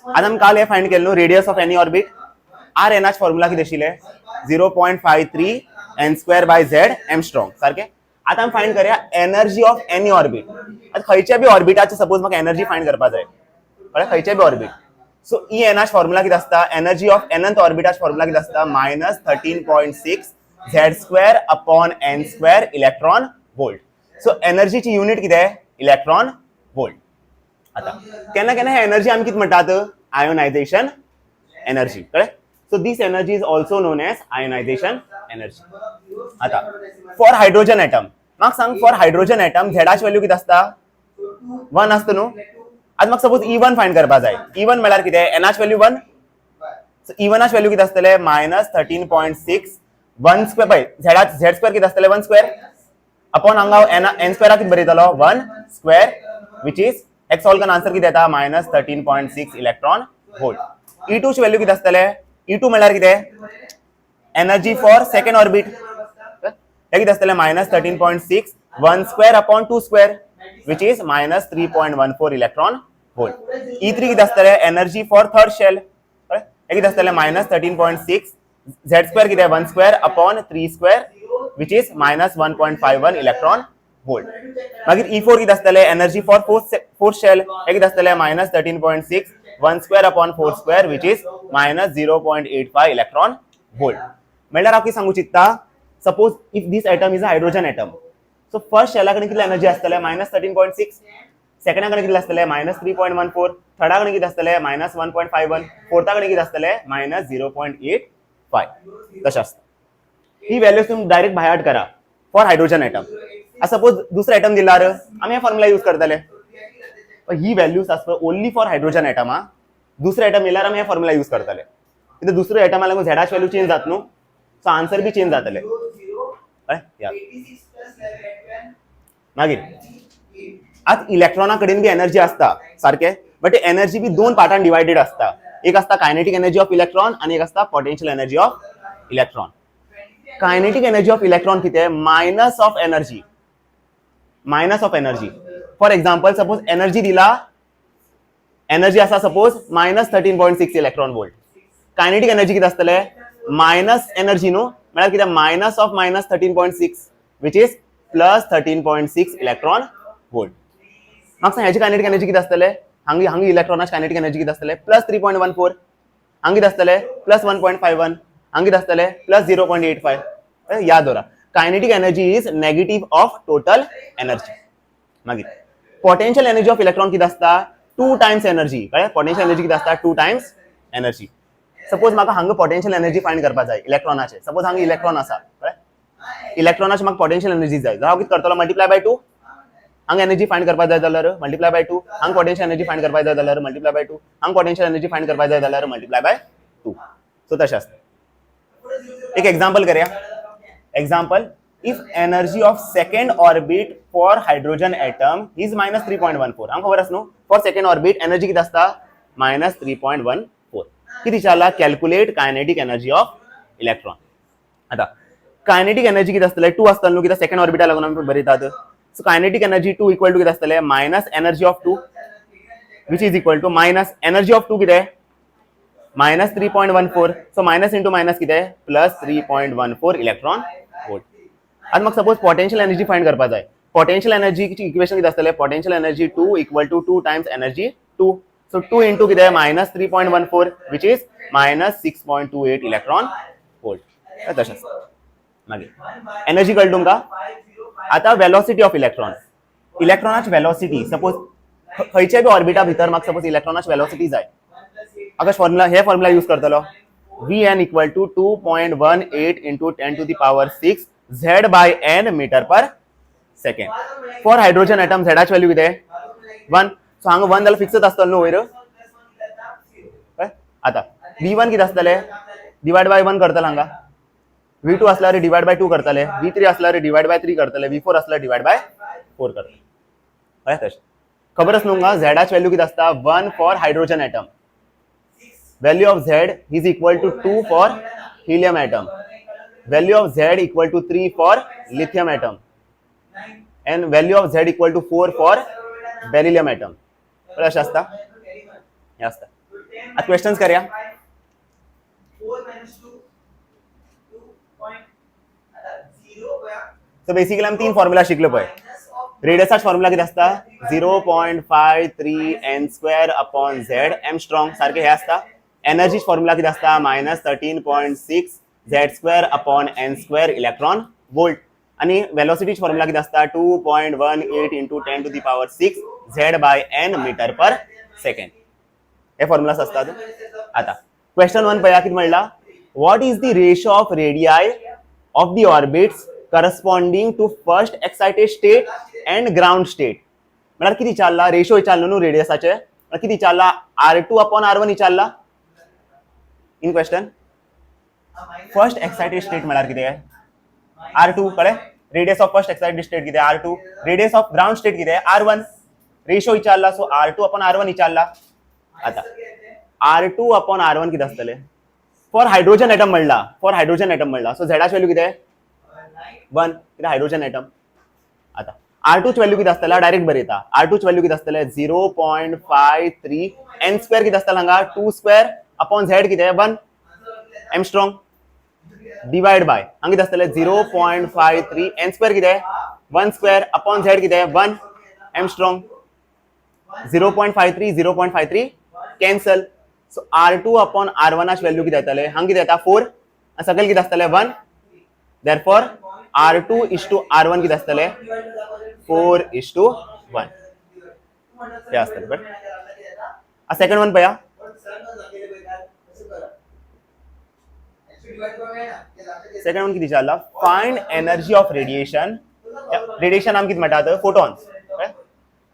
आता आमी काल हे फाइंड केलें न्हू radius of any orbit R एनाच फॉर्म्युला कितें आशिल्लें 0.53 n square by Z angstrom सारकें. आता आमी फाइंड करया एनर्जी ऑफ एनी ऑर्बिट. आता खंयच्या बी ऑर्बिटाची सपोज म्हाका एनर्जी फाइंड करपा जाय कळ्ळें खंयच्या बी ऑर्बिट. सो ई एनाच फॉर्म्युला कितें आसता एनर्जी ऑफ एनंत ऑर्बिटाच फॉर्म्युला कितें आसता -13.6 Z square upon N square electron volt. So एनर्जीची युनिट कितें इलेक्ट्रॉन वोल्ट. आता केन्ना केन्ना हे एनर्जी आमी कितें म्हणटात आयोनायझेशन एनर्जी कळ्ळें. So this energy is also known as ionisation energy. आता फॉर हायड्रोजन एटम म्हाका सांग फॉर हायड्रोजन एटम झेडाची व्हॅल्यू कितें आसता 1 आसता न्हू. आता म्हाका सपोज E1 फाइंड करपा जाय. E1 म्हळ्यार कितें एनाची व्हॅल्यू 1. सो E1 व्हॅल्यू कितें आसतलें -13.6 1 स्क्वेअर पळय झेड स्क्वेअर कितें आसतलें 1 स्क्वेअर अपॉन हांगा एन स्क्वेअरा कितें बरयतलो 1 square which is x all कन आन्सर कितें येता -13.6 इलेक्ट्रॉन वोल्ट. E2 ची व्हॅल्यू कितें आसतलें E2 म्हळ्यार कितें एनर्जी फॉर सेकंड ऑर्बिट हे कितें आसतलें -13.6 1 square upon 2 square which is -3.14 electron volt. E3 कितें आसतलें एनर्जी फॉर थर्ड शेल हे कितें आसतलें -13.6 झेड स्क्वेअर कितें 1 square upon 3 square which is -1.51 electron volt. मागीर E4 कितें आसतलें एनर्जी फॉर फोर्थ शेल हे कितें आसतलें -13.6 1 square upon 4 square which is -0.85 electron volt. म्हळ्यार हांव कितें सांगू चित्ता suppose if this atom is a hydrogen atom so first शेला कडेन कितली एनर्जी आसतलें -13.6 सेकंडा कडेन कितलें आसतलें -3.14 थर्डा कडेन कितें आसतलें -1.51 फोर्था कडेन कितें आसतलें -0.85 तशें आसता. ही व्हॅल्यूज तुमी डायरेक्ट बाय हार्ट करा फॉर हायड्रोजन एटम. सपोज दुसरो एटम दिल्यार आमी हे फॉर्म्युला यूज करतले. ही व्हॅल्यूज आसता ओन्ली फॉर हायड्रोजन एटम. दुसरो एटम येयल्यार आमी हे फॉर्म्युला यूज करतले कित्याक दुसरो एटमा लागून झेडाची व्हॅल्यू चेंज जाता न्हू. सो आन्सर बी चेंज जातले. मागीर आज इलेक्ट्रॉना कडेन बी एनर्जी आसता सारकें बट एनर्जी बी दोन पार्टान डिवायडेड आसता. एक आसता कायनेटिक एनर्जी ऑफ इलेक्ट्रॉन आणि एक आसता potential energy of electron. Kinetic energy of electron कितें minus of energy. For example suppose energy दिला एनर्जी आसा suppose -13.6 electron volt. Kinetic energy कितें आसतलें मायनस एनर्जी न्हू म्हळ्यार कितें minus of -13.6 which is +13.6 electron volt. म्हाका सांग हेची कायनेटिक एनर्जी कितें आसतलें हांगा इलेक्ट्रॉनाची कायनेटिक एनर्जी कितें आसतलें +3.14 हांगा कितें आसतलें +1.51 हांगा कितें आसतलें +0.85. याद दवरा kinetic energy is negative of total energy. मागीर पोटेंशियल एनर्जी ऑफ इलेक्ट्रॉन कितें आसता 2 टाइम्स एनर्जी कळ्ळें. पोटेंशियल एनर्जी कितें आसता 2 टाइम्स एनर्जी. सपोज म्हाका हांगा पोटेंशियल एनर्जी फाइंड करपा जाय इलेक्ट्रॉनाचे. सपोज हांगा इलेक्ट्रॉन आसा कळ्ळें इलेक्ट्रॉनाची म्हाका पोटेंशियल एनर्जी जाय जाल्यार हांव कितें करतलो मल्टिप्लाय बाय 2. हांगा एनर्जी फाइंड करपा जाय जाल्यार मल्टिप्लाय बाय 2. हांगा पोटेंशियल एनर्जी फाइंड करपा जाय जाल्यार मल्टिप्लाय बाय 2. हांगा पोटेंशियल एनर्जी फाइंड करपा जाय जाल्यार मल्टिप्लाय बाय 2. सो तशें आसता. एक एग्जांपल करया. Example if energy of second orbit for hydrogen atom is -3.14 हांगा खबर आसा न्हू फॉर सेकंड ऑर्बिट एनर्जी कितें आसता -3.14. कितें विचारला calculate kinetic energy of electron. आता कायनेटिक एनर्जी कितें आसतलें 2 आसतलें न्हू कित्याक सेकंड ऑर्बिटा लागून आमी बरयतात. So kinetic energy 2 equal to कितें आसतलें minus energy of 2 which is equal to minus energy of 2 कितें -3.14. सो मायनस इंटू मायनस कितें +3.14 इलेक्ट्रॉन वोल्ट. आता म्हाका सपोज पोटेंशियल एनर्जी फाइंड करपा जाय. पोटेंशियल एनर्जीची इक्वेशन कितें आसतलें potential energy 2 equal to 2 times energy 2. So 2 into कितें -3.14 विच इज -6.28 इलेक्ट्रॉन वोल्ट. तशें आसता. मागीर एनर्जी कळ्ळी तुमकां. आता वेलोसिटी ऑफ इलेक्ट्रॉन. इलेक्ट्रॉनाची वेलोसिटी सपोज खंयच्या बी ऑर्बिटा भितर म्हाका सपोज इलेक्ट्रॉनाची वेलोसिटी जाय. आकाश फॉर्म्युला हे फॉर्म्युला यूज करतलो Vn equal to 2.18 into 10 to the power 6 Z by n metre per second. For hydrogen atom झेडाची व्हॅल्यू कितें 1. सो हांगा 1 जाल्यार फिक्सच आसतलो न्हू वयर. आता V1 कितें आसतलें डिवायड बाय 1 करतले हांगा. V2 आसल्यार डिवायड बाय 2 करतले. V3 आसल्यार डिवायड बाय 3 करतले. V4 आसल्यार डिवायड बाय 4 करतले. कळ्ळें तशें. खबर आसा न्हू हांगा झेडाची व्हॅल्यू कितें आसता 1 for hydrogen atom. Value of Z is equal to 2 for helium atom. Value of Z equal to 3 for lithium atom. And value of Z equal to 4 for beryllium atom. अशें आसता. हें आसता. आता क्वेश्चन्स करूया. So basically आम्ही 3 formula शिकलो पळय. रेडियसचा formula किती असता 0.53 n square upon Z angstrom सारखे हे असता. एनर्जी फॉर्म्युला किती असता -13.6 Z square upon N square electron volt. आणि वेलोसिटी फॉर्म्युला किती असता 2.18 into 10 to the power 6 Z by n metre per second. हे फॉर्म्युलास असतात. आता क्वेश्चन 1 पळया किती म्हणला what is the ratio of radii of the orbits corresponding to first excited state and ground state. म्हळ्यार किती विचारला रेशो विचारलो न्हू रेडियसाचे किती विचारला R2 अपॉन R1 विचारला in question. First excited state म्हळ्यार किती R2 कळे. Radius of first excited state किती R2. Radius of ground state किती R1. रेशो विचारला सो R2 अपॉन R1 विचारला. आता R2 अपॉन R1 किती असतले फॉर हायड्रोजन एटम म्हणला. फॉर हायड्रोजन एटम म्हणला सो झेडाची व्हॅल्यू किती 1 किती हायड्रोजन एटम. आता R2 ची व्हॅल्यू किती असतला डायरेक्ट बरयता. R2 ची व्हॅल्यू किती असतले 0.53 n स्क्वेअर किती असतला हांगा 2 स्क्वेअर अपॉन झेड किती 1 एम स्ट्रॉंग डिवाइड बाय हांगा किती असतले 0.53 n स्क्वेअर किती 1 स्क्वेअर अपॉन झेड किती 1 angstrom. 0.53 cancel. So R2 upon R1 ची व्हॅल्यू किती येतले हांगा किती येता 4 आणि सकयल किती असतले 1. Therefore R2 is to R1 किती असतले 4:1 हे असतले. बट आ सेकंड वन पया सेकंड वन किती विचारला find energy of radiation. Radiation आम किती म्हणतात photons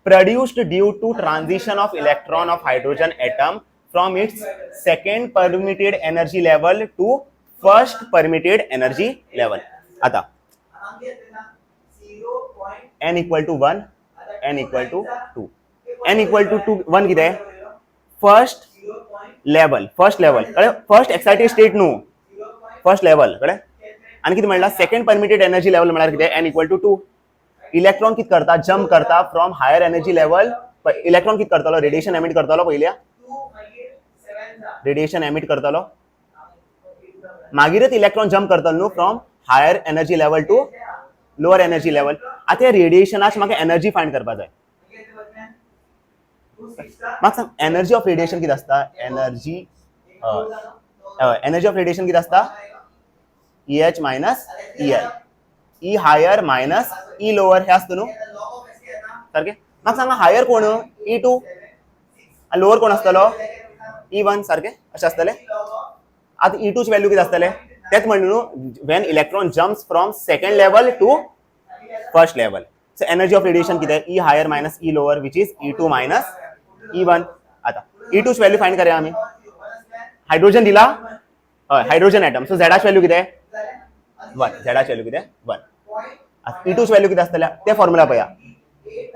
produced due to transition of electron of hydrogen atom from its second permitted energy level to first permitted energy level. आता n equal to 1 n equal to 2 n equal to 1 किती आहे first level कळे. First excited state न्हू first level कळे. आणि किती म्हणला second permitted energy level म्हळ्यार किती n equal to 2. इलेक्ट्रॉन किती करता जंप करता from higher energy level. Electron किती करतलो रेडिएशन एमिट करतलो पहिल्या रेडिएशन एमिट करतलो मागीरच इलेक्ट्रॉन जंप करतलो न्हू from higher energy level to lower energy level. आता रेडिएशनाच म्हाका एनर्जी फाइंड करपा जाय. म्हाका सांग एनर्जी ऑफ रेडिएशन किती असता एनर्जी ऑफ रेडिएशन किती असता EH minus EL. E higher minus E lower हे असतं न्हू सारखे. म्हाका सांगा हायर कोण E2 आणि लोअर कोण असतलो E1 सारखे अशें असतले. आता E2 ची व्हॅल्यू किती असतले तेच म्हणून न्हू when electron jumps from second level to first level. So energy of radiation किती E higher minus E lower which is E2 minus E1. आता E2 ची व्हॅल्यू फाइंड करूया आम्ही. हायड्रोजन दिला हायड्रोजन एटम सो झेडाची व्हॅल्यू किती 1 झेडाची value किती 1. E2 ची value किती असतल्या ते फॉर्म्युला पया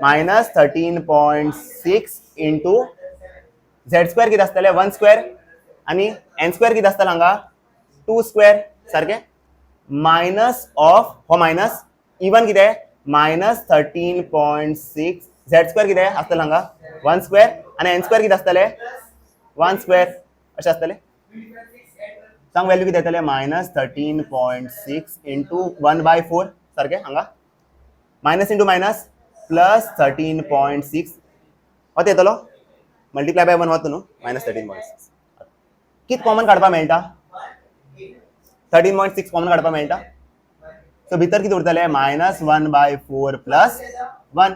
-13.6 इंटू झेड स्क्वेअर किती असतले 1 स्क्वेअर आणि एन स्क्वेअर किती असतला हांगा 2 स्क्वेअर सारखे मायनस ऑफ हो मायनस E1 किती -13.6 झेड स्क्वेअर किती असतला हांगा 1 स्क्वेअर आणि एन स्क्वेअर किती असतले 1 स्क्वेअर असे असतले. सांग व्हॅल्यू किती येतले -13.6 इंटू 1/4 सारखे हांगा मायनस इंटू मायनस प्लस 13.6 होत येतलो मल्टिप्लाय बाय 1 होत न्हू -13.6. किती कॉमन काढपा मेळटा 13.6 कॉमन काढपा मेळटा. सो भितर किती उरतले -1/4 प्लस 1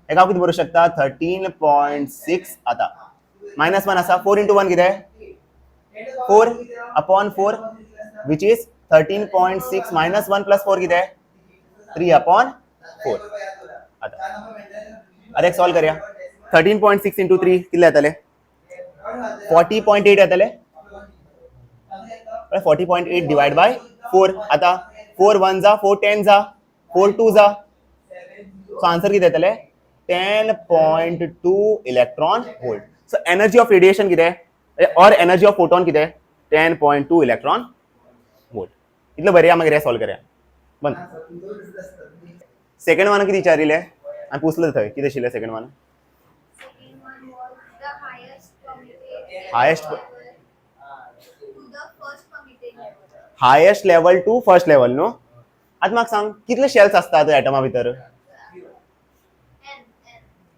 एका किती बरोवंक शकता 13.6. आता -1 आसा 4 इंटू 1 किती 4 upon 4 which is 13.6 minus 1 plus 4 किती 3 अपॉन 4. आता एक सॉल्व करूया 13.6 इंटू 3 कितले येतले 40.8 येतले. 40.8 डिवाइड बाय 4. आता 4 1 जा 4 10 जा 4 2 जा सो आन्सर किती येतले 10.2 electron volt. So energy of radiation किती और एनर्जी ऑफ फोटॉन किती 10.2 इलेक्ट्रॉन वोल्ट. इतलं बरें मागीर हे सॉल्व करूया. बंद. सेकंड वन किती विचारिले आणि पुसलं थंय किती आशिल्लें second one highest level to first level न्हू. आता म्हाका सांग कितले शेल्स असतात एटमा भितर.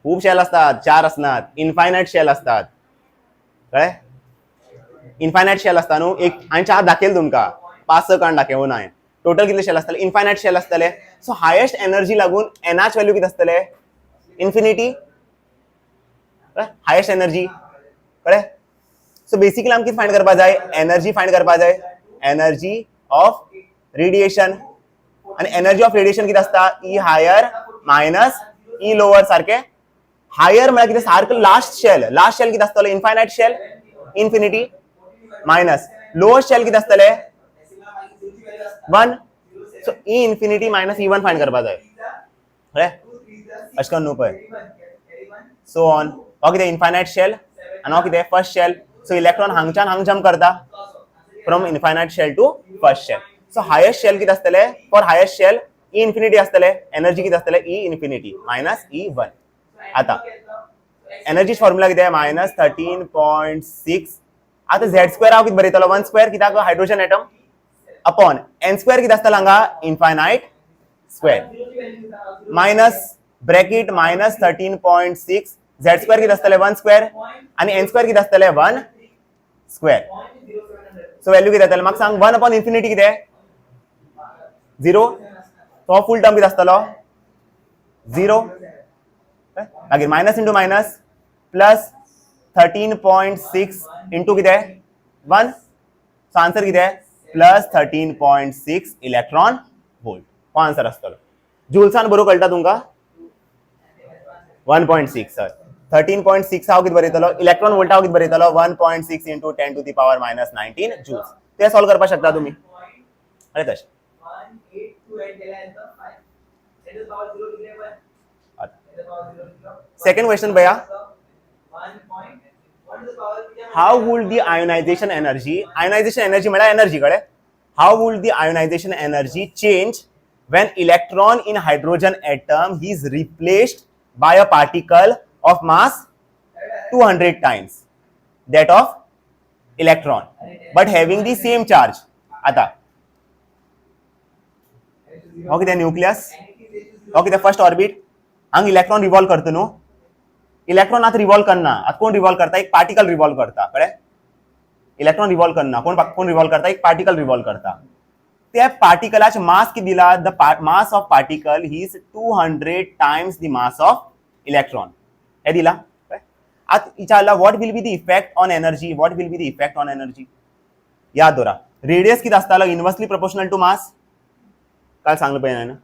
खूप शेल असतात, 4 असतात. इन्फायनाइट शेल असतात, कळ्ळें. इन्फायनाइट शेल असता न्हू. एक हांवें 4 दाखयले तुमकां, 5-6 काण दाखयवूं हांवें. टोटल कितले शेल असतले. इन्फायनाइट शेल असतले. सो हायेस्ट एनर्जी लागून एनाच व्हॅल्यू किती असतले. इन्फिनिटी. हायेस्ट एनर्जी, कळ्ळें. सो बेसिकली आमकां कितें फायंड करपा जाय. एनर्जी फायंड करपा जाय. Energy of radiation. आणि एनर्जी ऑफ रेडिएशन किती असता. E higher minus E lower. सारखे. हायर म्हळ्यार कितें सारको लास्ट शेल. लास्ट शेल किती असतलो. Infinite shell infinity minus lowest shell किती असतले 1. So E infinity minus E 1 find करपा जाय. कळ्ळें. अशें करून न्हू पळय. So on. हो कितें इन्फायनाइट शेल आनी हो कितें फर्स्ट शेल. सो इलेक्ट्रॉन हांगच्यान हांग जम्प करता from infinite shell to first shell. So highest shell किती असतले. For highest shell E infinity असतले. एनर्जी किती असतले. E infinity minus E 1. आता एनर्जी फॉर्म्युला किती आहे. मायनस 13.6. आता झेड स्क्वेअर हांव किती बरयतलो. 1 स्क्वेअर कित्याक hydrogen atom upon N square किती असतलो हांगा. Infinite square minus bracket minus 13.6. Z square किती असतले 1 स्क्वेअर आणि एन स्क्वेअर किती असतले 1 स्क्वेअर. सो व्हॅल्यू किती येतले म्हाका सांग. 1 अपॉन इन्फिनिटी किती 0. तो फुल टर्म किती असतलो 0. मागीर minus into minus plus 13.6 into किती 1. सो आन्सर किती प्लस 13.6 इलेक्ट्रॉन वोल्ट. हो आन्सर असतलो. जुल्सान बरोबर कळटा तुमकां. 1.6 सर. 13.6 हांव किती बरयतलो. इलेक्ट्रॉन वोल्ट हांव किती बरयतलो. 1.6 into 10 to the power minus 19 joules. ते सॉल्व करपाक शकता तुम्ही. अरे तशें. सेकंड क्वेश्चन भैया. How would the ionization energy. Ionization energy म्हळ्यार एनर्जी कळे. How would the ionization energy change when electron in hydrogen atom is replaced by a particle of mass 200 times that of electron but having the same charge. आता हो कितें nucleus. हो कितें first orbit. हांग electron revolve करता न्हू. Electron आतां revolve करना. आतां कोण रिवॉल्व करता. एक पार्टिकल रिवॉल्व करता. कळ्ळें. इलेक्ट्रॉन रिवॉल्व करना. कोण रिवॉल्व करता. एक पार्टिकल रिवॉल्व करता. त्या पार्टिकलाचे मास किती दिला. The mass of particle he is 200 times the mass of electron. हे दिला. आता विचारला what will be the effect on energy. What will be the effect on energy. याद दवरा. रेडियस किती असतालो इनवर्सली प्रोपोर्शनल टू मास. काल सांगलं पळय ना.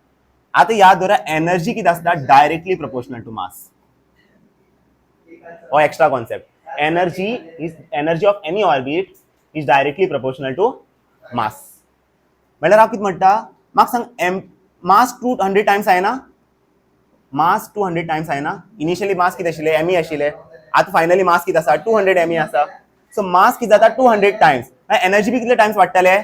आता याद दवरा एनर्जी किती असता डायरेक्टली प्रोपोर्शनल टू मास. हो extra concept. Energy of any orbit is directly proportional to mass. म्हळ्यार हांव कितें म्हणटा. म्हाका सांग मास 200 टाइम्स आहे ना. मास 200 टाइम्स आहे ना. इनिशियली मास किती आशिल्ले एम आशिल्ले. आता फायनली मास किती आसा 200 एम आसा. सो मास किती जाता 200 टाइम्स. एनर्जी बी कितले टाइम्स वाडटले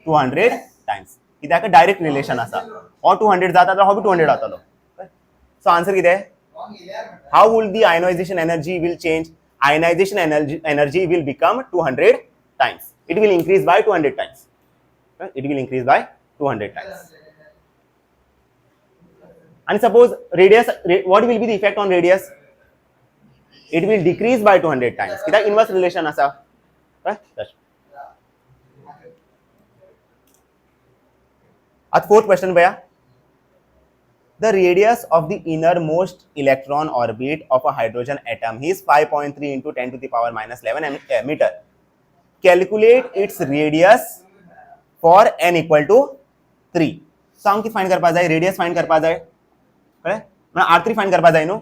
200 टाइम्स. कित्याक डायरेक्ट रिलेशन आसा. हो 200 जाता तर हो बी 200 जातलो. सो आन्सर कितें. How would the ionization energy will change. Ionization energy will become 200 times. It will increase by 200 times. It will increase by 200 times. And suppose radius, what will be the effect on radius. It will decrease by 200 times. कित्याक inverse relation आसा. आता fourth question भैया. The radius of the innermost electron orbit of a hydrogen atom is 5.3 into 10 to the power minus 11 meter. Calculate its radius for n equal to 3. So हांव कितें find करपा जाय. Radius find करपा जाय. कळ्ळें. म्हळ्यार r3 find करपा जाय न्हू.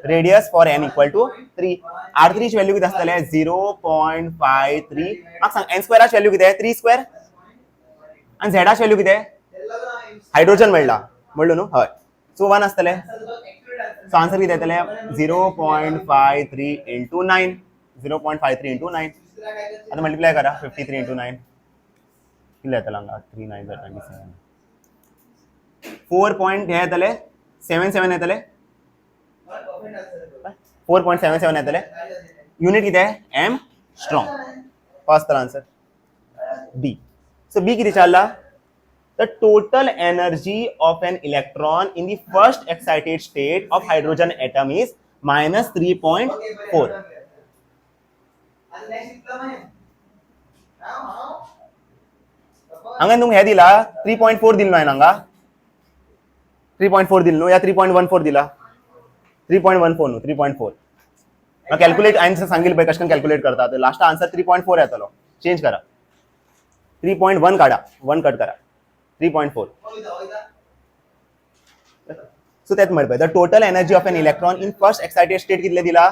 Radius for n equal to 3. r3 ची व्हॅल्यू किती आसतले 0.53. म्हाका सांग n स्क्वेअराची व्हॅल्यू किती 3 स्क्वेअर आणि z ची व्हॅल्यू किती हायड्रोजन म्हणलो न्हू. हय. सो 1 आसतले. सो आन्सर किती येतले 0.53 इंटू 9. 0.53 इंटू 9. आता मल्टिप्लाय करा 53 इंटू 9. कितले येतले हांगा 3 9 27. 4.77 येतले. 4.77 येतले. युनिट किती एम स्ट्रॉंग. फर्स्ट आंसर बी. सो बी किती चालला? The total energy of an electron in the first excited state of hydrogen atom is minus 3.4. हांगा तुमकां हे दिला 3.4 दिलो न्हय हांगा 3.4 दिलो न्हू या 3.14 दिला 3.14 न्हू 3.4 कॅल्क्युलेट हांवें सांगिल्लें पळय कशें कॅल्क्युलेट करता तर लास्ट आन्सर 3.4 येतलो. चेंज करा 3.1 काढा 1 कट करा 3.4. सो तेच म्हणपय the total energy of an electron in first excited state कितले दिला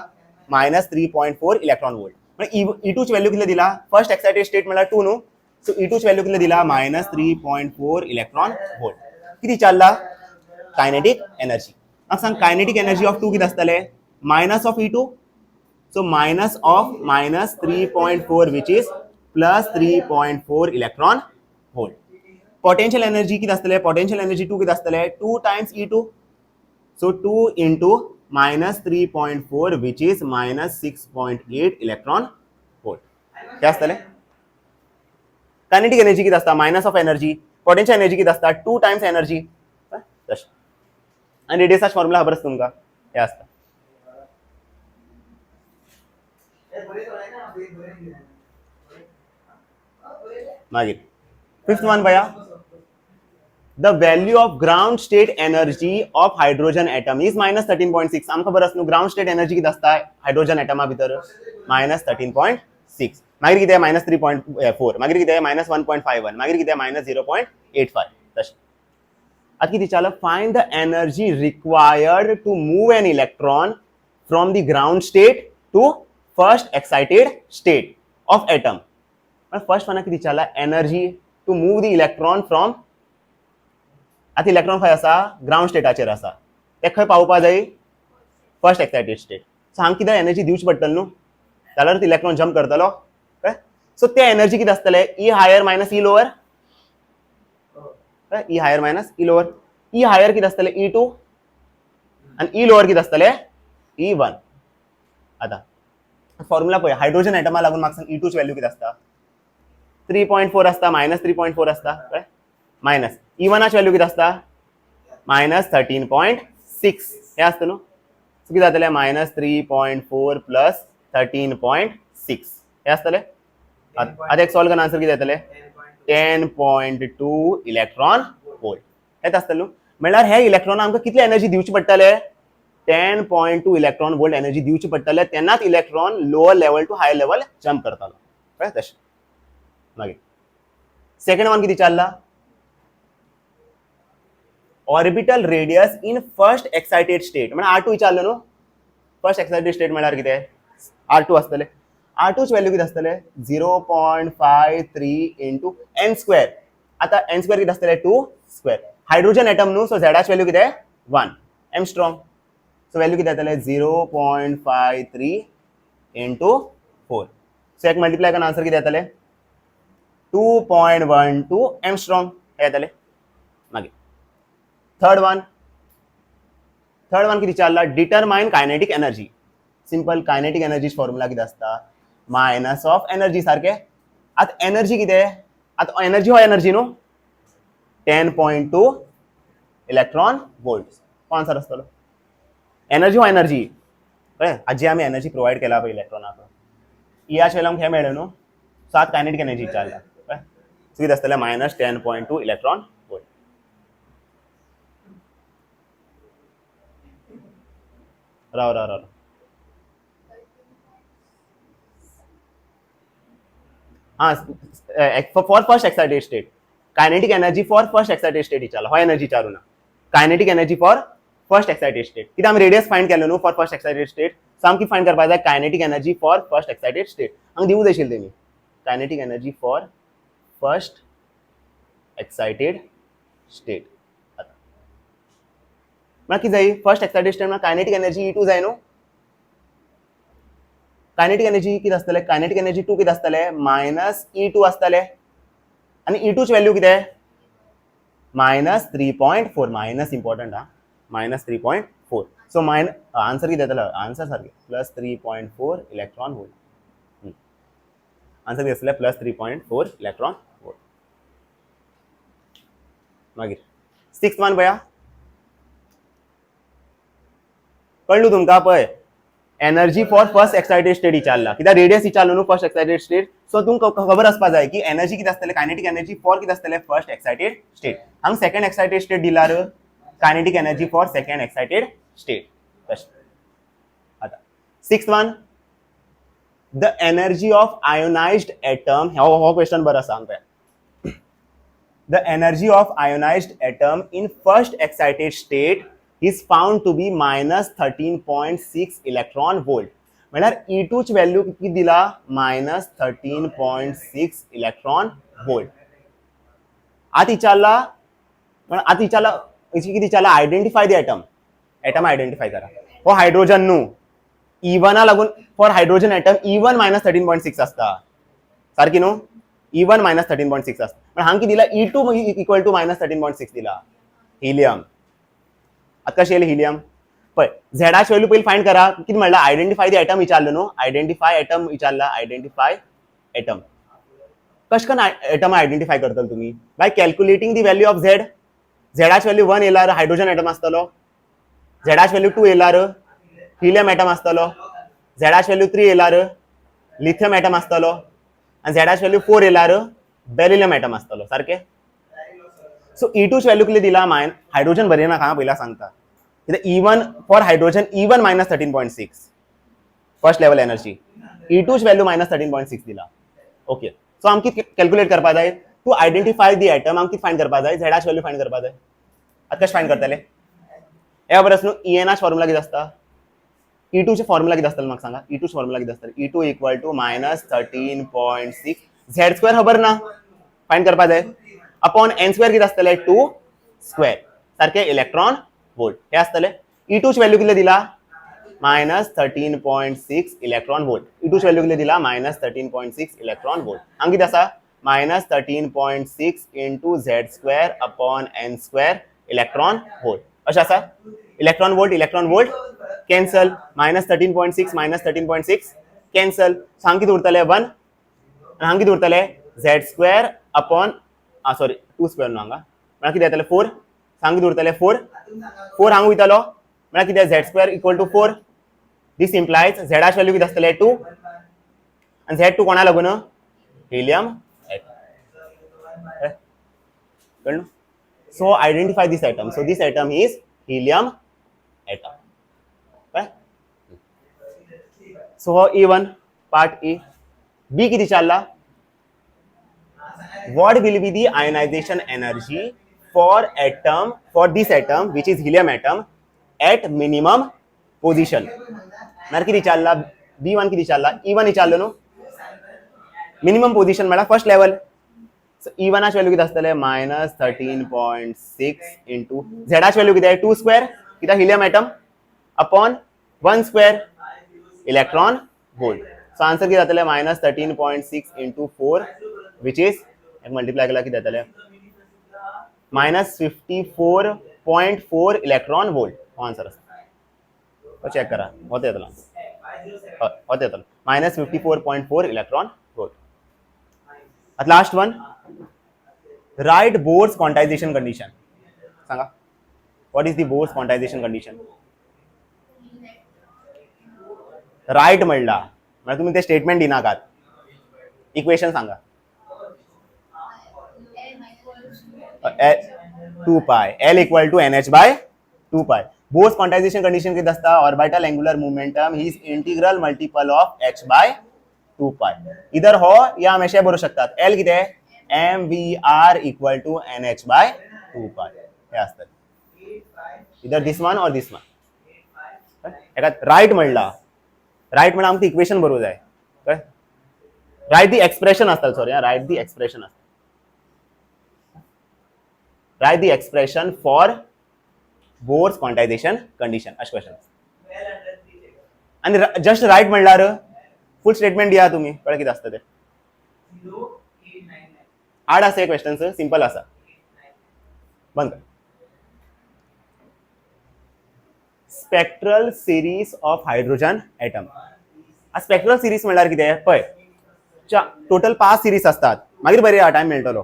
मायनस 3.4 इलेक्ट्रॉन वोल्ट. म्हणजे E2 ची व्हॅल्यू कितले दिला फर्स्ट एक्साइटेड स्टेट म्हणल्यार 2 न्हू. सो E2 ची व्हॅल्यू कितले दिला मायनस 3.4 इलेक्ट्रॉन वोल्ट. किती चालला कायनेटिक एनर्जी. म्हाका सांग कायनेटिक एनर्जी ऑफ 2 किती आसतले minus of E2. So minus of minus 3.4 which is plus 3.4 electron volt. Potential energy किती आसतले पोटेंशियल एनर्जी 2 किती आसतले 2 times E2. So 2 into minus 3.4 which is minus 6.8 electron volt. क्या आसतले कायनेटिक एनर्जी किती आसता minus of energy potential energy किती आसता 2 टाइम्स एनर्जी तशें. आनी रेडियसाचो फॉर्म्युला खबर आसा तुमकां हे आसता. मागीर फिफ्थ वन पळया the value of ground state energy of hydrogen atom is minus 13.6. आमकां खबर आसा न्हू ग्राउंड स्टेट एनर्जी किती आसता हायड्रोजन एटमा भितर minus 13.6. मागीर कितें minus 3.4 मागीर कितें minus 1.51 मागीर कितें minus 0.85 तशें. आतां कितें विचारलं find the energy required to move an electron from the ground state to first excited state of atom. First one कितें विचारला energy to move the electron from आता इलेक्ट्रॉन खंय आसा ग्राउंड स्टेटाचेर आसा ते खंय पावपा जाय फर्स्ट एक्साइटेड स्टेट. सो हांगा कितें एनर्जी दिवची पडटली न्हू जाल्यार इलेक्ट्रॉन जम्प करतलो. सो ते एनर्जी कितें आसतले E higher minus E lower E higher minus E lower. E higher कितें आसतले E2 आनी ई लोअर कितें आसतले E1. आता फॉर्म्युला पळय हायड्रोजन एटमा लागून म्हाका सांग E2 ची व्हॅल्यू कितें आसता 3.4 आसता मायनस 3.4 आसता कळ्ळें मायनस E1 ची व्हॅल्यू किती आसता मायनस 13.6 हे आसता न्हू. सो किती जातले मायनस 3.4 प्लस 13.6 हे आसतले. आतां एक सॉल्व करन आन्सर किती येतले 10.2 इलेक्ट्रॉन वोल्ट हेच आसतले न्हू. म्हणल्यार हे इलेक्ट्रॉन आमकां कितले एनर्जी दिवचे पडटले 10.2 इलेक्ट्रॉन वोल्ट एनर्जी दिवचे पडटले तेन्नाच electron lower level to higher level jump करतालो कळ्ळें तशें. मागीर सेकंड वन किती चालला orbital radius in first excited state म्हणजे R2 विचारलं न्हू. फर्स्ट एक्साइटेड स्टेट म्हळ्यार कितें R2 आसतले. R2 ची व्हॅल्यू किती आसतले 0.53 इंटू n स्क्वेअर. आता n स्क्वेअर किती आसतले 2 स्क्वेअर. हायड्रोजन एटम न्हू सो झेडाची व्हॅल्यू कितें 1 m स्ट्रॉंग. सो व्हॅल्यू किती येतले 0.53 इंटू 4. सो एक मल्टिप्लाय करून आन्सर किती येतले 2.12 m स्ट्रॉंग हे येतले. मागीर थर्ड वन किती विचारला determine kinetic energy. Simple kinetic energy formula किती आसता मायनस ऑफ एनर्जी सारखे. आता एनर्जी कितें आता एनर्जी हो एनर्जी न्हू 10.2 इलेक्ट्रॉन वोल्ट आन्सर आसतलो. एनर्जी हो एनर्जी कळ्ळें आजी आमी एनर्जी प्रोवायड केला पळय इलेक्ट्रॉनाक इयाच्या वेळेला हे मेळ्ळें न्हू. सो आतां कायनेटिक एनर्जी विचारला कळ्ळें. सो कितें आसतलें मायनस 10.2 इलेक्ट्रॉन वोल्ट. राव हाँ for first excited state kinetic energy for first excited state विचारला हो एनर्जी विचारू ना kinetic energy for first excited state कित्याक आमी रेडियस फायंड केलो न्हू for first excited state. So आमकां फायंड करपाक जाय kinetic energy for first excited state. हांगा दिवूं जाय आशिल्लें तेमी kinetic energy for first excited state. आता म्हळ्यार कितें जाय फर्स्ट एक्साइटेड स्टेट म्हळ्यार कायनेटिक एनर्जी E2 जाय न्हू. कायनेटिक एनर्जी किती आसतले कायनेटिक एनर्जी 2 किती आसतले मायनस E2 आसतले आनी E2 ची व्हॅल्यू कितें मायनस 3.4 मायनस इम्पॉर्टंट हा मायनस 3.4. सो आन्सर किती येतलो आन्सर सारखे प्लस 3.4 इलेक्ट्रॉन वोल्ट. आन्सर कितें आसलें +3.4 इलेक्ट्रॉन वोल्ट. मागीर 6th वन पळया, कळ्ळें तुमकां पळय energy for first excited state विचारला, कित्याक रेडियस विचारलो न्हू फर्स्ट एक्सायटेड स्टेट. सो तुमकां खबर आसपा जाय की एनर्जी कितें आसतलें, कायनेटिक एनर्जी फॉर कितें आसतलें फर्स्ट एक्सायटेड स्टेट. हांगा सेकंड एक्सायटेड स्टेट दिल्यार kinetic energy for second excited state. आता 6th one, the energy of ionised atom. हो क्वेश्चन बरो आसा हांगा. The energy of ionized atom in first excited state is found to be -13.6 electron volt. म्हणल्यार E2 ची value किती दिला, -13.6 electron volt. आता विचारला किती विचारला, identify the atom. Atom identify करा. हो हायड्रोजन न्हू, E1 लागून फॉर हायड्रोजन एटम E1 -13.6 असता, सारखी न्हू. E1 -13.6 असता. पण हांगा किती दिला, E2 इक्वल टू -13.6 दिला. हिलियम. आता कशी येयली हिलियम पळय, झेडाची व्हॅल्यू पयलीं फायंड करा. किती म्हणलं, आयडेंटिफाय द एटम विचारलं न्हू, आयडेंटिफाय एटम विचारला. आयडेंटिफाय एटम कशें करून एटम आयडेंटिफाय करतलो तुमी, by calculating the value of Z. झेडाची व्हॅल्यू 1 येयल्यार हायड्रोजन एटम आसतलो, झेडाची व्हॅल्यू 2 येयल्यार हिलियम एटम आसतलो, झेडाची व्हॅल्यू 3 येयल्यार लिथियम एटम आसतलो, आणि झेडाची व्हॅल्यू 4 येयल्यार बेरिलियम एटम आसतलो. सारखे. सो E2 ची व्हॅल्यू कितली दिला, हायड्रोजन बरयना हांगा पयला सांगता. E1 for hydrogen E1 -13.6 first level energy. E2 ची व्हॅल्यू -13.6 दिला. ओके. सो आमकां कितें कॅल्क्युलेट करपा जाय, टू आयडेंटिफाय दी एटम आमकां कितें फायंड करपा जाय, झेडाची व्हॅल्यू फायंड करपा जाय. आतां कशें फायंड करतले, ह्या बरस न्हू. ENH फॉर्म्युला कितें आसता, E2 चे फॉर्म्युला कितें आसतलें म्हाका सांगा. E2 चे फॉर्म्युला कितें आसतलें, E2 equal to -13.6 Z square खबर ना, फायंड करपा जाय, अपॉन n स्क्वेअर कितें आसतलें 2 स्क्वेअर. सारखे. इलेक्ट्रॉन वोल्ट हे आसतलें. E2 ची व्हॅल्यू कितले दिला, -13.6 इलेक्ट्रॉन वोल्ट. E2 ची व्हॅल्यू कितले दिला, -13.6 इलेक्ट्रॉन वोल्ट. हांगा कितें आसा, -13.6 into Z square upon n square electron volt अशें आसा. Electron volt cancel, -13.6 -13.6 cancel. हांगा कितें उरतलें 1, आनी हांगा कितें उरतलें Z square upon sorry 2 square न्हू, हांगा म्हळ्यार कितें येतलें 4. हांगा कितें उरतलें 4 हांगा वयतलो, म्हळ्यार कितें Z square equal to 4. This implies झेडाची व्हॅल्यू कितें आसतलें 2, आनी झेड 2 कोणा लागून, helium atom. So identify this atom. So this atom is helium atom. So हो E1 पार्ट E. B किती विचारला, what will be the ionization energy for this atom which is helium atom at minimum position. म्हळ्यार किती विचारला, B1 किती विचारला, E1 विचारलो न्हू. मिनिमम पोझिशन म्हळ्यार फर्स्ट लेवल. सो E1 ची व्हॅल्यू किती आसतलें, -13.6 इंटू झेडाची व्हॅल्यू किती, 2 स्क्वेअर कित्याक helium atom upon 1 square electron volt. So answer किती जातलें, -13.6 इंटू 4 विच इज मल्टिप्लाय केल्यार कितें जातलें, -54.4 इलेक्ट्रॉन वोल्ट. हो आन्सर आसा. चेक करा, हो येतलो -54.4 इलेक्ट्रॉन वोल्ट. आता last one, right Bohr's quantization condition. सांगा, what is the Bohr's quantization condition. Right म्हणला म्हणजे तुम्ही ते स्टेटमेंट दिनाकात, इक्वेशन सांगा. 2 pi L equal to NH by 2 pi. Bohr's quantization condition किती असता, ऑर्बिटल अँगुलर मोमेंटम ही is integral multiple of h by 2 pi. इधर हो या हमेशा बरोवू शकतात. L किती आहे, mvr equal to NH by 2 pi हे असतात. इधर दिस वन और दिस वन. राइट म्हणला, राइट म्हणा आमचं इक्वेशन बरोबर जाय. राइट दी एक्सप्रेशन असतात, सॉरी राइट दी एक्सप्रेशन असतात. Write the expression for Bohr's quantization condition अशें क्वेश्चन. आणि जस्ट राइट म्हणल्यार फुल स्टेटमेंट दिया तुम्ही, कळ्ळें कितें आसता ते. हार्ड आसा हे क्वेश्चन्स, सिंपल आसा. बंद कर. Spectral series of hydrogen atom. Spectral series म्हणल्यार कितें पळय, टोटल 5 सिरीज असतात. मागीर बरे टाइम मेळटलो.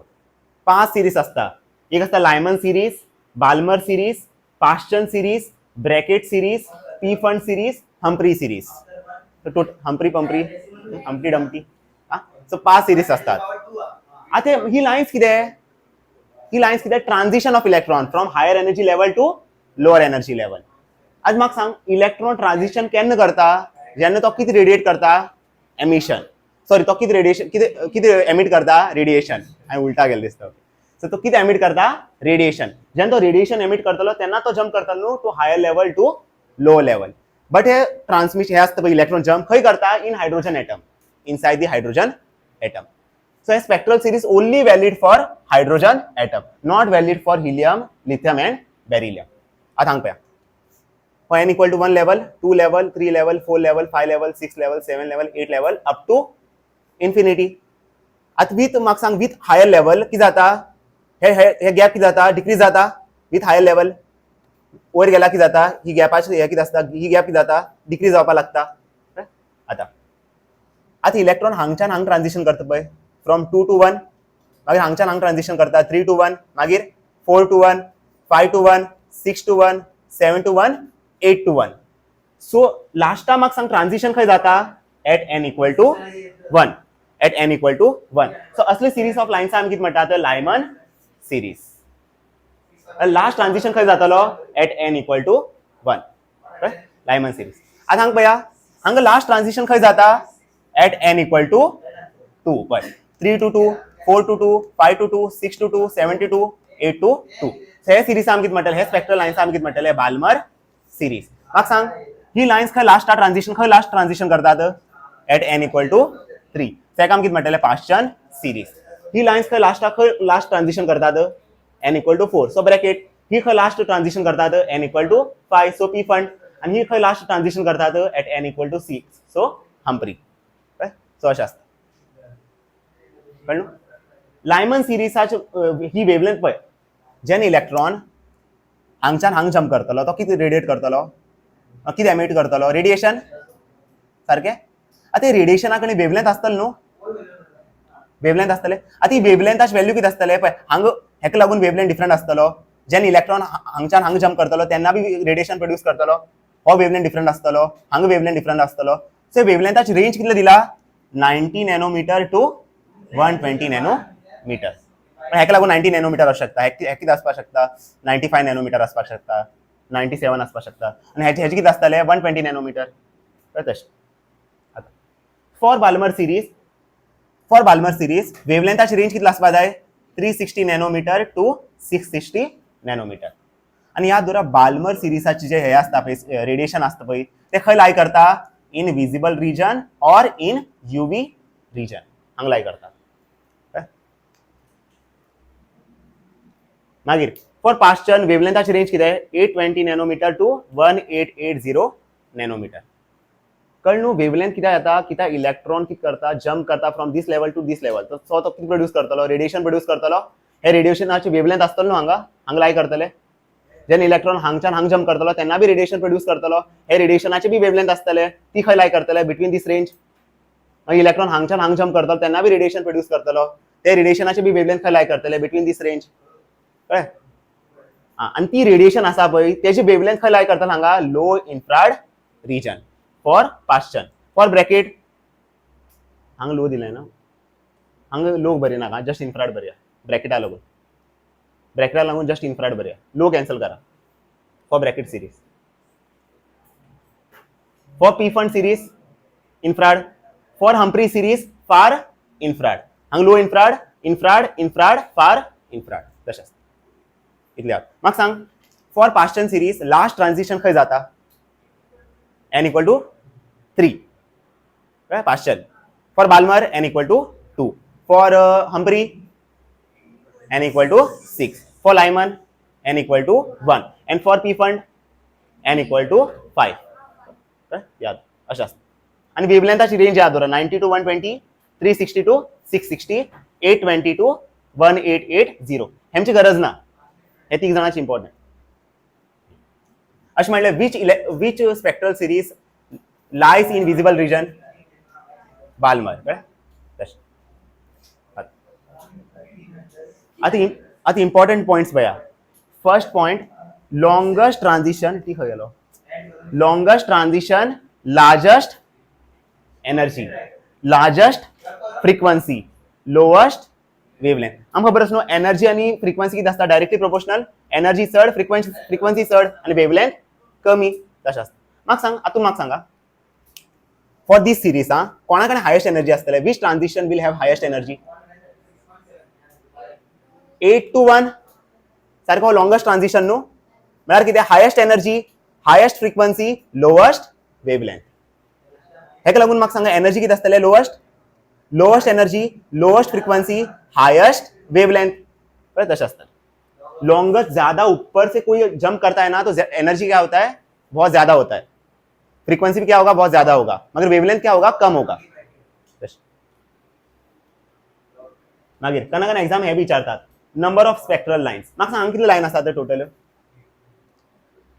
5 सिरीज असता. एक असता Lyman series, Balmer series, Paschen series, Brackett series, Pfund series, Humphrey series. Humphrey pumphrey, Humpty Dumpty. So 5 series असतात. आता ही लाईन्स कितें? ही लाईन्स कितें? Transition of electron from higher energy level to lower energy level. आज म्हाका सांग, electron transition केन्ना करता? जेन्ना तो कितें रेडिएट करता? एमिशन. सॉरी, तो कितें रेडिएशन कितें एमिट करता? रेडिएशन. हांवें उलटा गेलो दिसता. सो तो कितें एमिट करता? रेडिएशन. जेन्ना तो रेडिएशन एमिट करतलो तेन्ना तो जंप करतलो न्हू to higher level to low level. But हे ट्रान्समिशन हे असता पळय इलेक्ट्रॉन जंप खंय करता? In hydrogen atom, inside the hydrogen atom. So a spectral series only valid for hydrogen atom, not valid for helium, lithium and beryllium. आता सांग पया. For n equal to 1 level, 2 level, 3 level, 4 level, 5 level, 6 level, 7 level, 8 level up to infinity. आता with म्हाका सांग with higher level किती जाता? हे gap किती जाता? डिक्रीज जाता with higher level. वयर गेला किती जाता? ही गॅपाची हे किती असता? ही गॅप किती जाता? डिक्रीज जावपाक लागता. आता इलेक्ट्रॉन हांगच्यान हांग ट्रान्झिशन करता पळय. फ्रॉम 2 to 1, मागीर हांगच्यान हांग ट्रान्झिशन करता 3 to 1, मागीर 4 to 1, 5 to 1, 6 to 1, 7 to 1, 8 to 1. So लास्टा म्हाका सांग ट्रान्झिशन खंय जाता? At n equal to 1. At n equal to 1. So असली सिरीज ऑफ लायन्स आमी कितें म्हणटात? Lyman series. लास्ट ट्रान्झिशन खंय जातलो? At n equal to 1. Lyman series. आता हांगा पळया, हांगा लास्ट ट्रान्झिशन खंय जाता? At n equal to 2. पळय 3 to 2, 4 to 2, 5 to 2, 6 to 2, 7 to 2, 8 to 2. हे सिरीज आमी कितें म्हणटले? हे स्पेक्ट्रल लायन्स आमी कितें म्हणटले? Balmer series. म्हाका सांग, ही लायन्स खंय लास्ट ट्रान्झिशन करतात? At n equal to 3. तेका आमी कितें म्हणटले? Paschen series. ही लायन्स खंय लास्ट ट्रान्झिशन करतात? n equal to 4. So Brackett. ही खंय लास्ट ट्रान्झिशन करतात? n equal to 5. So Pfund. आणि ही खंय लास्ट ट्रान्झिशन करतात? At n equal to 6. So Humphreys. So अशें आसता. कळ्ळें? लायमन सिरीसाची ही वेवलेंथ पळय. जेन्ना इलेक्ट्रॉन हांगच्यान हांग जंप करतलो तो कितें रेडिएट करतलो? कितें एमिट करतलो? रेडिएशन. सारकें? आतां रेडिएशना कडेन वेवलेंथ आसतले न्हू? वेवलेंथ आसतले. आतां ही वेवलेंथाची व्हॅल्यू कितें आसतले? पळय हांगा हेका लागून वेवलेंथ डिफरंट आसतलो. जेन्ना इलेक्ट्रॉन हांगच्यान हांग जंप करतलो तेन्ना बी रेडिएशन प्रोड्यूस करतलो. हो वेवलेंथ डिफरंट आसतलो. हांगा वेवलेंथ डिफरंट आसतलो. सो वेवलेंथाची रेंज कितले दिला? 90 नॅनोमीटर टू 120 नॅनोमीटर. हेका लागून 90 नॅनोमीटर आसू शकता. हे कितें आसपाक शकता? 95 नॅनोमीटर आसपाक शकता. 97 आसपाक शकता. आनी हेचे कितें आसतले? 120 नॅनोमीटर. तशें. आता फॉर बाल्मर सिरीज वेवलेंथाची रेंज कितली आसपाक जाय? 360 नॅनोमीटर टू 660 नॅनोमीटर. आनी याद दवरा, बाल्मर सिरीसाचे जे हे आसता पळय रेडिएशन आसता पळय ते खंय लाय करता? In visible region or in UV region. हांगा लाय करता. मागीर फॉर पास्चन वेवलेंथाची रेंज कितें? 820 नॅनोमीटर टू 1880 नॅनोमीटर. कळ्ळें न्हू? वेवलेंथ कित्याक येता? कित्याक इलेक्ट्रॉन कितें करता? जंप करता from this level to this level. So तो कितें प्रोड्यूस करतलो? रेडिएशन प्रोड्यूस करतलो. हे रेडिएशनाची वेवलेंथ आसतलो न्हू हांगा लाय करतले. जेन्ना इलेक्ट्रॉन हांगच्यान हांग जंप करतलो तेन्ना बी रेडिएशन प्रोड्यूस करतलो. हे रेडिएशनाचे बी वेवलेंथ आसतले. ती खंय लाय करतले? बिटवीन दिस रेंज. इलेक्ट्रॉन हांगच्यान हांग जंप करतलो तेन्ना बी रेडिएशन प्रोड्यूस करतलो. ते रेडिएशनाचे बी वेवलेंथ खंय लाय करतले? बिटवीन दिस रेंज. कळ्ळें? आनी ती रेडिएशन आसा पळय तेजी वेवलेंथ खंय लाय करतलो? हांगा low infrared region. For Paschen. For bracket हांगा लो दिलें ना? हांगा लो बरें नाका, जस्ट इन्फ्रारेड बरें. ब्रॅकेटा लागून जस्ट इन्फ्रारेड बरें. लो कॅन्सल करा. For Brackett series. For Pfund series infrared. For Humphreys series far infrared. हांगा लो इन्फ्रारेड फार इन्फ्रारेड. तशें आसता. इतले म्हाका सांग, for Paschen series last transition खंय जाता? n equal to 3. Paschen. For Balmer n equal to 2. For Humphreys n equal to 6. For Lyman n equal to 1. And for Pfund n equal to 5. याद अशें आसता. आनी वेवलेंथाची range याद दवरा. 90 to 120, 360 to 660, 820 to 1880. हेंची गरज ना. हे 3 जाणांची इम्पॉर्टंट. अशें म्हणल्यार which spectral series lies in visible region? Balmer. कळ्ळें? तशें. आतां इम्पॉर्टंट पॉइंट्स पळया. फर्स्ट पॉइंट, लॉंगेस्ट ट्रांजिशन ती खंय गेलो. Longest transition, largest energy, largest frequency, lowest wavelength. आमकां खबर आसा न्हू एनर्जी आनी फ्रिक्वेंसी कितें आसता, डायरेक्टली प्रोपोर्शनल. एनर्जी चड, फ्रिक्वेंसी चड आनी वेवलेंथ कमी तशें आसता. म्हाका सांग, आतां म्हाका सांगा फॉर दिस सिरीज कोणा कडेन हायेस्ट एनर्जी आसतले, which transition will have highest energy. 8 to 1 सारको लॉंगेस्ट ट्रांजिशन न्हू. म्हळ्यार कितें, highest energy, highest frequency, lowest wavelength. हेका लागून म्हाका सांगा एनर्जी कितें आसतलें, lowest energy, lowest frequency, highest wavelength. तशा आसता. लॉन्गेस्ट ज्यादा ऊपर से कोई जंप करता है ना तो एनर्जी क्या होता है, बहुत ज्यादा होता है. फ्रीक्वेंसी भी क्या होगा, बहुत ज्यादा होगा. मगर वेवलेंथ क्या होगा, कम होगा. मागीर कना एग्जाम हे विचारतात, नंबर ऑफ स्पेक्ट्रल लाइन्स. म्हाका सांग कितले लाइन आसतात टोटल.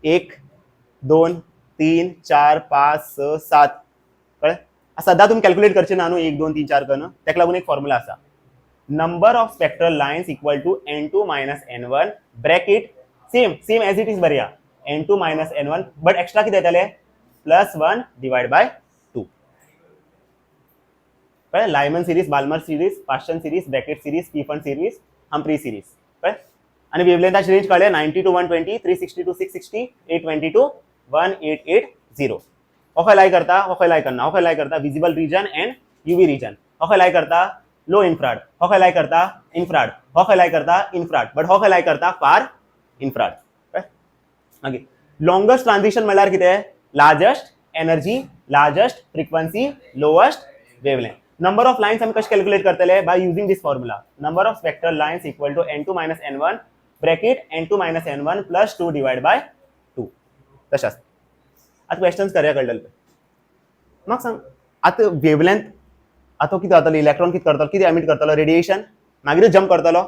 1 2 3 4 5 6 7 कळ्ळें. सद्दा तुम्ही कॅल्क्युलेट करचे ना न्हू 1 2 3 4 करून. तेका लागून एक फॉर्म्युला आसा, number of spectral lines equal to n2 minus n1 bracket same as it is बरया, n2 minus n1 but extra किती येतले, +1 डिवाइड बाय 2. कळ्ळें. Lyman series, Balmer series, Paschen series, Brackett series, Stephen series, Humphreys series. कळ्ळें. आणि वेवलेंथाची range कळ्ळें, 90 to 120, 360 to 660, 820 to 1880. हो खंय lie करता, हो खंय लाय करना, हो खंय लाय करता visible region and UV region. हो खंय लाय करता लो इन्फ्राड, हो खंय लाय करता इन्फ्राड, हो खंय लाय करता इन्फ्राड, बट हो खंय लाय करता फार इन्फ्राड. मागीर लॉंगेस्ट ट्रांजिशन म्हळ्यार कितें, largest energy, largest frequency, lowest wavelength. Number of lines आमी कशें कॅल्क्युलेट करतले, by using this formula, number of spectral lines equal to n2 minus n1 bracket n2 minus n1 plus 2 divide by 2. तशें आसता. आता questions करूया कळटले. म्हाका सांग आता वेवलेंथ, आता कितें जातलो, इलेक्ट्रॉन कितें करतलो, कितें एमिट करतलो, रेडिएशन, मागीर जंप करतलो.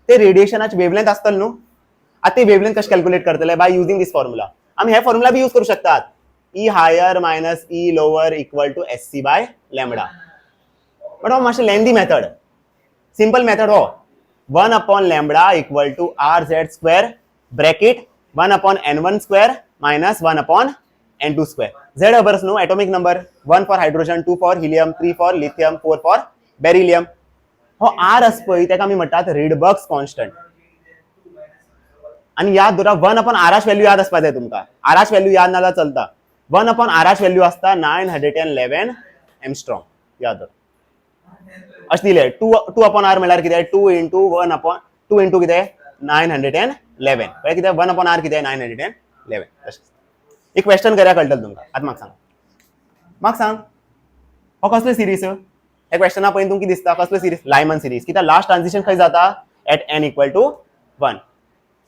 ते रेडिएशनाची वेवलेंथ आसतलो न्हू. आता ते वेवलेंथ कशें कॅल्क्युलेट करतले, बाय यूजिंग दिस फॉर्म्युला. आमी हे फॉर्म्युला बी यूज करू शकतात, E higher minus E lower equal to SC by lambda. But हो मातशें लेंथी मेथड. सिंपल मेथड हो, 1 upon lambda equal to RZ square bracket 1 upon n1 square minus 1 upon n2 square. Z खबर न्हू, atomic number, 1 for hydrogen, 2 for helium, 3 for lithium, 4 for beryllium. हो R आस पळय तेका आमी म्हणटात रिडबर्ग्स कॉन्स्टंट. आणि याद दवरा 1 upon RH व्हॅल्यू याद आसपा जाय तुमकां. RH व्हॅल्यू याद नाजाल्यार चलता. 1 upon RH व्हॅल्यू आसता 911 एमस्ट्रॉंग. याद दवर. अशें दिलें 2 upon R म्हळ्यार कितें, 2 into 1 upon 2 into कितें 911. कळ्ळें कितें, 1 upon R कितें 911. एक क्वेश्चन करूया कळटलें तुमकां. आतां म्हाका सांग हो कसलो सिरीज. हे क्वेश्चना पळय तुमकां कितें दिसता, कसलो सिरीज, लायमन सिरीज. कित्याक लास्ट ट्रांजिशन खंय जाता, at n equal to 1.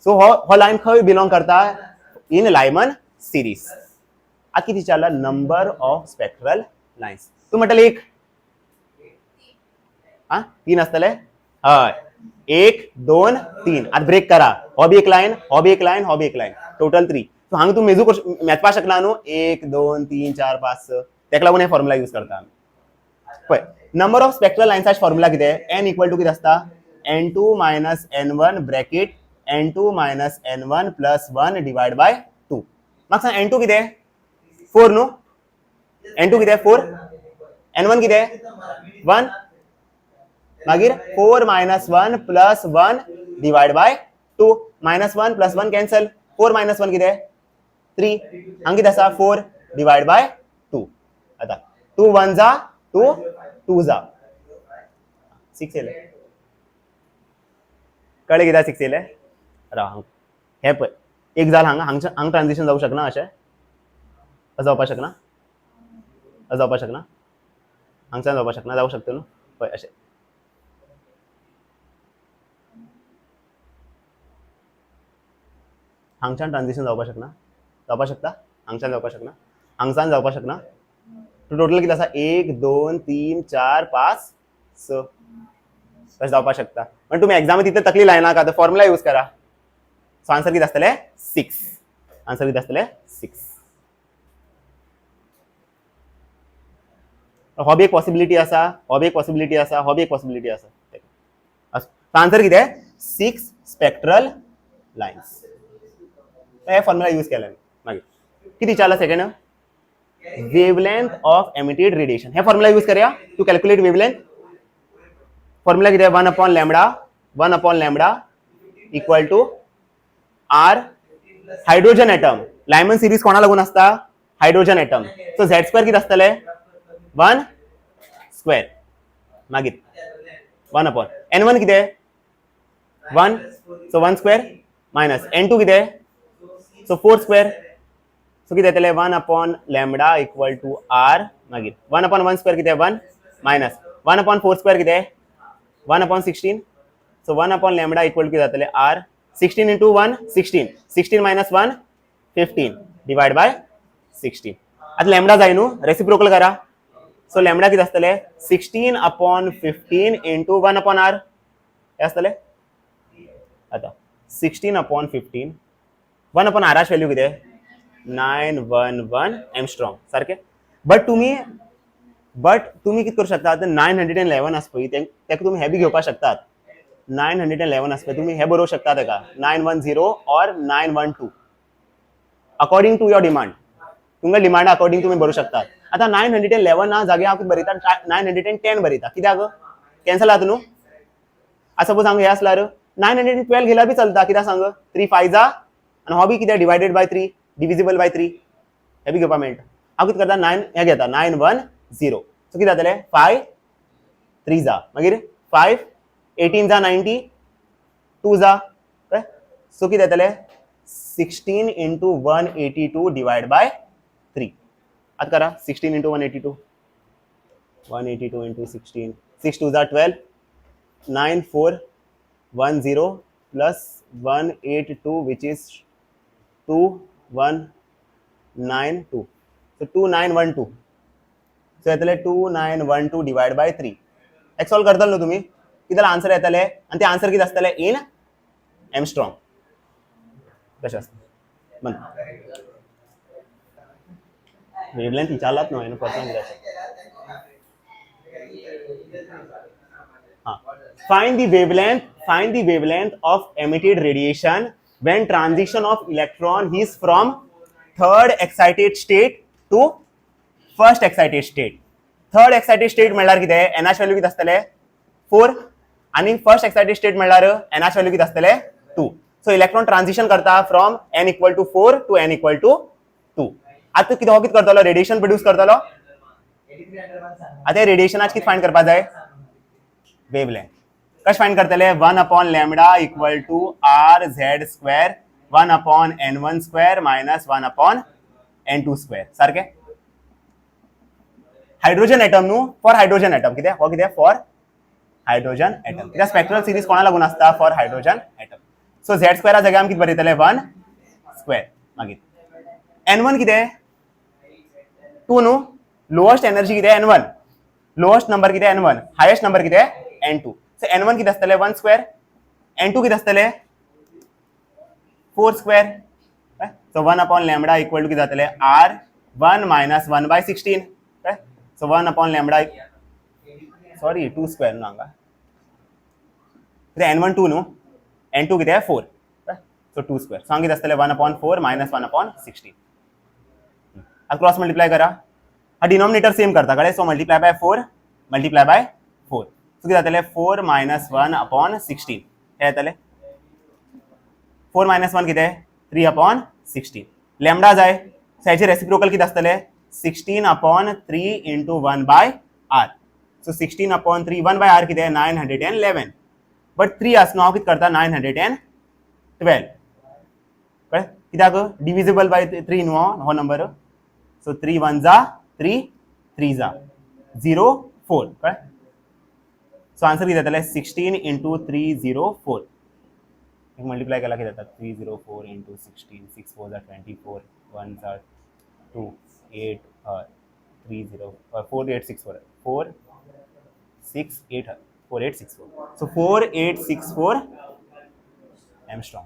So हो लाइन खंय बिलोंग करता, इन लायमन सिरीज. आता किती विचारला, नंबर ऑफ स्पेक्ट्रल लाइन्स. तू म्हणटले एक 3 आसतले. हय 1 2 3. आता ब्रेक करा, हो बी एक लाइन, हो बी एक लाइन, हो बी एक लाइन, टोटल 3. सो हांगा तू मेजूक शकना न्हू, 1 2 3 4 5 6. तेका लागून हे फॉर्म्युला यूज करता आमी. पळय नंबर ऑफ स्पेक्ट्रल लाइन्साची फॉर्म्युला कितें, n इक्वल टू कितें आसता, n2 minus n1 bracket n2 minus n1 plus 1 divide by 2. म्हाका सांग n2 कितें, 4 न्हू. n2 कितें 4, n1 कितें 1. मागीर 4 minus 1 plus 1 divide by 2. -1 plus 1 cancel. 4 minus 1 कितें 3. हांगा कितें आसा 4 डिवाइड बाय 2. आता 2 1 जा 2 2 जा 6 येले. कळ्ळें कित्याक 6 येले. राव हे पळय एक जाल हांगा ट्रांजिशन जावं शकना. अशें जावपाक शकना, जावपाक शकना, हांगच्यान जावपाक शकना, जावं शकता न्हू. पळय अशें हांगच्यान ट्रांजिशन जावपाक शकना, जावपाक शकता, हांगच्यान जावपाक शकना, हांगच्यान जावपाक शकना. टोटल कितें आसा 1 2 3 4 5 6 तशें जावपाक शकता. पण तुमी एग्जामीत तितले तकली लायनाका, आतां फॉर्म्युला यूज करा. सो आन्सर कितें आसतलें 6. आन्सर कितें आसतलें 6. हो बी एक पॉसिबिलिटी आसा, हो बी एक पॉसिबिलिटी आसा, हो बी एक पॉसिबिलिटी आसा. आन्सर किती आहे 6 स्पेक्ट्रल लाईन्स. हे फॉर्म्युला यूज केला मागे. किती विचारला second wavelength of emitted radiation. हे फॉर्म्युला यूज करूया टू कॅल्क्युलेट वेवलेंथ. फॉर्म्युला किती आहे 1/λ equal to R hydrogen atom. Lyman series कोणा लागून असता hydrogen atom. So Z square किती असतले 1 स्क्वेअर मागीर 1 n1 किती आहे 1 सो 1 स्क्वेअर मायनस n2 किती आहे सो 4 स्क्वेअर सो किती येतले 1/λ इक्वल टू आर मागीर 1/1 स्क्वेअर किती आहे 1 मायनस 1/4 स्क्वेअर किती आहे 1/16 सो 1/λ इक्वल टू किती जातले R 16 into 1 16 16 minus 1 15 divide by 16. आता लॅम्बडा जाय न्हू रेसिप्रोकल करा. सो लॅम्बडा किती असतले 16/15 into 1/r हे असतले. आता 16/15 1/r ची व्हॅल्यू किती आहे 911 एंगस्ट्रॉम सारखे. बट तुम्ही किती करू शकता आता 911 आस पळय तेका तुम्ही हे बी घेवपाक शकतात 911 असते तुम्ही हे बरोवू शकता तेका 910 और 912 अकॉर्डिंग टू योर डिमांड. तुमच्या डिमांड अकॉर्डिंग तुम्ही बरोवू शकता. आता 911 ना जागे हांव बरयता 910 बरयता कित्याक कॅन्सल जाता न्हू. आता सपोज हांगा हे असल्यार 912 घेला बी चलता कित्याक सांग 3 5 जा आनी हो बी कित्याक डिवायडेड बाय 3 डिविजिबल बाय 3 हे बी घेवपाक मेळटा. हांव कितें करता 9 हे घेता 910 सो कितें जातले 5 3 जा मागीर 5 18 जा 90 2 जा सो किती येतले 16 into 182 डिवाइड बाय 3. आता करा 16 into 182 182 into 16 6 2 जा 12 9410 plus 182 which is 2192 so 2912 so येतले 2912 डिवाइड बाय 3. एक सॉल्व करतल न्हू तुम्ही कितें आन्सर येतले आणि ते आन्सर किती असतले इन एमस्ट्रॉंग कशें आसता मन वेवलेंथ विचारलात न्हू हांवें परत कितें हां find the wavelength of emitted radiation when transition of electron is from third excited state to first excited state. Third excited state म्हणल्यार कितें एनएच व्हॅल्यू किती असतले 4 आणि फर्स्ट एक्साइटेड स्टेट म्हणल्यार एनएच व्हॅल्यू किती असतले 2. सो इलेक्ट्रॉन ट्रांजिशन करता from n equal to 4 to n equal to 2. आता किती हो किती करतलो रेडिएशन प्रोड्यूस करतलो. आता रेडिएशनाच किती फाइंड करपा जाय वेवलेंथ कशें फाइंड करतले 1/λ equal to r z square 1/n1 square minus 1/n2 square सारखे. हायड्रोजन एटम न्हू फॉर हायड्रोजन एटम कितें हो कितें फॉर हायड्रोजन एटम कित्याक स्पेक्ट्रल सिरीज कोणा लागून असता for hydrogen atom. So Z स्क्वेअरा जाग्यार आमी कितें बरयतले 1 स्क्वेअर मागीर n1 कितें 2 न्हू लोएस्ट एनर्जी कितें n1 लोएस्ट नंबर कितें n1 हायेस्ट नंबर कितें n2. सो n1 कितें आसतले 1 स्क्वेअर n2 कितें आसतले 4 स्क्वेअर. सो 1/λ इक्वल टू कितें जातले r 1 minus 1/16 so 1/λ sorry 2 square न्हू हांगा कितें n1 2 न्हू n2 कितें 4 सो 2 स्क्वेअर सो हांगा कितें आसतले 1/4 minus 1/16. आता क्रॉस मल्टिप्लाय करा हा डिनॉमिनेटर सेम करता कळ्ळें. So multiply by 4 multiply by 4 so कितें जातले 4 minus 1/16 हे येतले 4 minus 1 कितें 3/16. लॅम्बडा जाय सो हेचे रेसिप्रोकल कितें आसतले 16/3 into 1/r सो 16/3 1/r कितें 911 बट 3 आसनो हांव कितें करता 912 कळ्ळें कित्याक डिविजिबल बाय 3 न्हू हो नंबर. सो 3 1 जा 3 3 जा 0 4 कळ्ळें. सो आन्सर कितें जातले 16 into 304 मल्टिप्लाय केला कितें जाता 304 into 16 6 4 जा 24 1 जा 2 8 30 4864 4864 so 4864 एमस्ट्रॉंग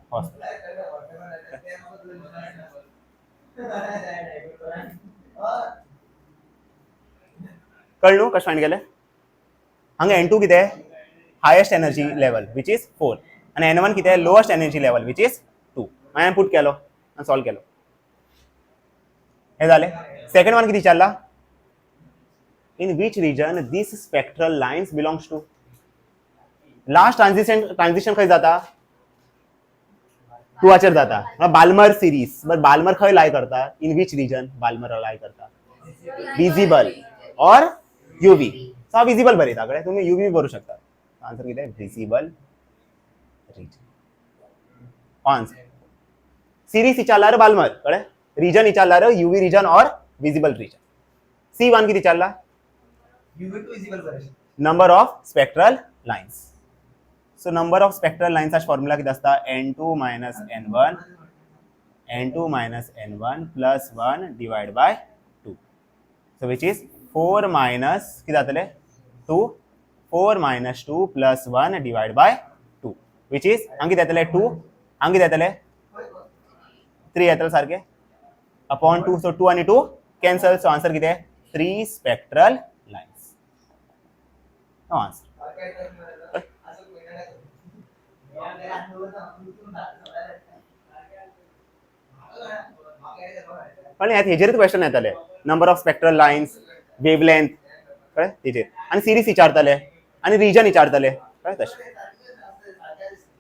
कळ्ळें न्हू कशें फायंड केलें हांगा n2 कितें highest energy level which is 4 आणि n1 किती आहे lowest energy level which is 2 हांवें पुट केलो आणि सॉल्व केलो हे झाले सेकंड वन किती चालला in which region this spectral lines belongs to last transition खंय जाता टूचेर जाता बाल्मर सिरीज बट बाल्मर खंय लाय करता इन विच रिजन बाल्मर लाय करता विजिबल और यूवी सो हा विजिबल बरयता कळ्ळें तुमी यूवी बरोवंक शकता आन्सर कितें विजिबल रिजन आन्सर सीरीज विचारल्यार बाल्मर कळ्ळें रिजन विचारल्यार यूवी रिजन और विजिबल रिजन C1 किती विचारला यूवी टू विजिबल बरें number of spectral lines so number of spectral lines formula किती असता n2 minus n1 plus 1 divided by 2 so which is 4 minus किती जातले 2 4 minus 2 plus 1 divided by 2 which is हांगा किती येतले 2 हांगा किती येतले 3 येतले सारखे अपॉन 2 so 2 आणि 2 कॅन्सल सो आन्सर किती आहे 3 स्पेक्ट्रल लाइन्स नो आन्सर पण हेजेर क्वेश्चन येतले number of spectral lines wavelength कळ्ळें तेजेर आनी सिरीज विचारतले आनी रिजन विचारतले कळ्ळें तशें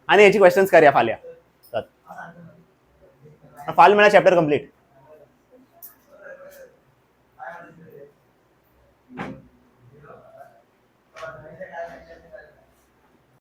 आनी हेची क्वेश्चन्स करया फाल्यां फाल्यां म्हळ्यार चॅप्टर कंप्लीट